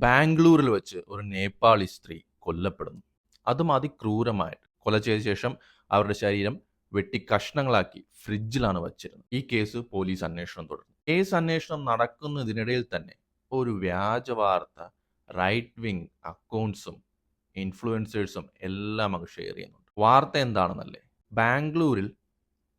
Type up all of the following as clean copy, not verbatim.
ബാംഗ്ലൂരിൽ വെച്ച് ഒരു നേപ്പാളി സ്ത്രീ കൊല്ലപ്പെടുന്നു. അതും അതിക്രൂരമായിട്ട്. കൊല ചെയ്ത ശേഷം അവരുടെ ശരീരം വെട്ടി കഷ്ണങ്ങളാക്കി ഫ്രിഡ്ജിലാണ് വച്ചിരുന്നത്. ഈ കേസ് പോലീസ് അന്വേഷണം തുടർന്നു. കേസ് അന്വേഷണം നടക്കുന്നതിനിടയിൽ തന്നെ ഒരു വ്യാജ വാർത്ത റൈറ്റ് വിങ് അക്കൗണ്ട്സും ഇൻഫ്ലുവൻസേഴ്സും എല്ലാം അങ്ങ് ഷെയർ ചെയ്യുന്നുണ്ട്. വാർത്ത എന്താണെന്നല്ലേ? ബാംഗ്ലൂരിൽ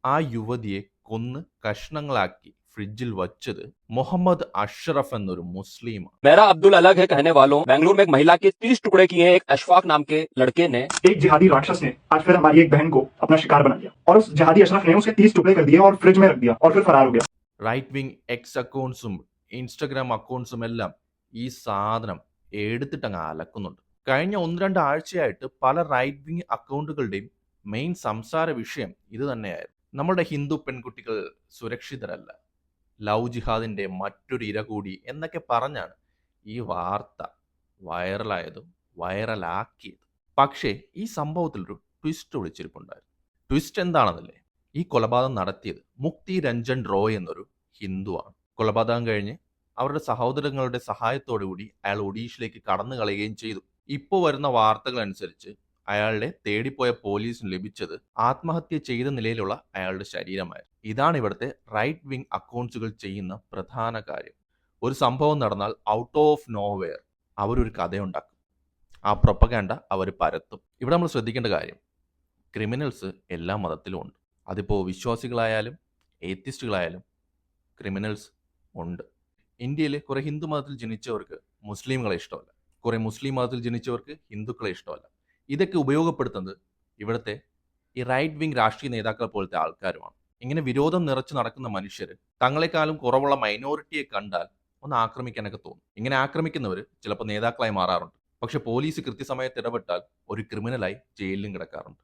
ആ യുവതിയെ കൊന്ന് കഷ്ണങ്ങളാക്കി ഫ്രിഡ്ജിൽ വച്ചത് മുഹമ്മദ് അഷ്റഫ് എന്നൊരു മുസ്ലിമാണ്. मेरा अब्दुल अलग है कहने वालों, बेंगलुरु में एक महिला के 30 टुकड़े किए एक अशफाक नाम के लड़के ने। एक जिहादी राक्षस ने आज फिर हमारी एक बहन को अपना शिकार बना लिया और उस जिहादी अशरफ ने उसके 30 टुकड़े कर दिए और फ्रिज में रख दिया और फिर फरार हो गया. റൈറ്റ് വിങ് എക്സ് അക്കൗണ്ട്സും ഇൻസ്റ്റഗ്രാം അക്കൗണ്ട്സും എല്ലാം ഈ സാധനം എടുത്തിട്ടങ്ങ് അലക്കുന്നുണ്ട്. കഴിഞ്ഞ 1-2 ആഴ്ചയായിട്ട് പല റൈറ്റ് വിങ് അക്കൗണ്ടുകളുടെയും മെയിൻ സംസാര വിഷയം ഇത് തന്നെയായിരുന്നു. നമ്മുടെ ഹിന്ദു പെൺകുട്ടികൾ സുരക്ഷിതരല്ല, ലവ് ജിഹാദിന്റെ മറ്റൊരു ഇര കൂടി എന്നൊക്കെ പറഞ്ഞാണ് ഈ വാർത്ത വൈറലായതും വൈറലാക്കിയതും. പക്ഷേ ഈ സംഭവത്തിൽ ഒരു ട്വിസ്റ്റ് ഒളിച്ചിരിപ്പുണ്ടായിരുന്നു. ട്വിസ്റ്റ് എന്താണെന്നല്ലേ? ഈ കൊലപാതകം നടത്തിയത് മുക്തി രഞ്ജൻ റോയ് എന്നൊരു ഹിന്ദുവാണ്. കൊലപാതകം കഴിഞ്ഞ് അവരുടെ സഹോദരങ്ങളുടെ സഹായത്തോടുകൂടി അയാൾ ഒഡീഷയിലേക്ക് കടന്നു കളയുകയും ചെയ്തു. ഇപ്പോൾ വരുന്ന വാർത്തകൾ അനുസരിച്ച് അയാളുടെ തേടിപ്പോയ പോലീസിന് ലഭിച്ചത് ആത്മഹത്യ ചെയ്ത നിലയിലുള്ള അയാളുടെ ശരീരമായിരുന്നു. ഇതാണ് ഇവിടുത്തെ റൈറ്റ് വിങ് അക്കൗണ്ട്സുകൾ ചെയ്യുന്ന പ്രധാന കാര്യം. ഒരു സംഭവം നടന്നാൽ ഔട്ട് ഓഫ് നോവെയർ അവരൊരു കഥയുണ്ടാക്കും. ആ പ്രൊപ്പഗാൻഡ അവർ പരത്തും. ഇവിടെ നമ്മൾ ശ്രദ്ധിക്കേണ്ട കാര്യം, ക്രിമിനൽസ് എല്ലാ മതത്തിലും ഉണ്ട്. അതിപ്പോൾ വിശ്വാസികളായാലും ഏത്തിസ്റ്റുകളായാലും ക്രിമിനൽസ് ഉണ്ട്. ഇന്ത്യയിൽ കുറെ ഹിന്ദു മതത്തിൽ ജനിച്ചവർക്ക് മുസ്ലിങ്ങളെ ഇഷ്ടമല്ല, കുറെ മുസ്ലിം മതത്തിൽ ജനിച്ചവർക്ക് ഹിന്ദുക്കളെ ഇഷ്ടമല്ല. ഇതൊക്കെ ഉപയോഗപ്പെടുത്തുന്നത് ഇവിടുത്തെ ഈ റൈറ്റ് വിങ് രാഷ്ട്രീയ നേതാക്കളെ പോലത്തെ ആൾക്കാരുമാണ്. ഇങ്ങനെ വിരോധം നിറച്ച് നടക്കുന്ന മനുഷ്യർ തങ്ങളെക്കാളും കുറവുള്ള മൈനോറിറ്റിയെ കണ്ടാൽ ഒന്ന് ആക്രമിക്കാനൊക്കെ തോന്നും. ഇങ്ങനെ ആക്രമിക്കുന്നവർ ചിലപ്പോൾ നേതാക്കളായി മാറാറുണ്ട്. പക്ഷെ പോലീസ് കൃത്യസമയത്ത് ഇടപെട്ടാൽ ഒരു ക്രിമിനലായി ജയിലിലും കിടക്കാറുണ്ട്.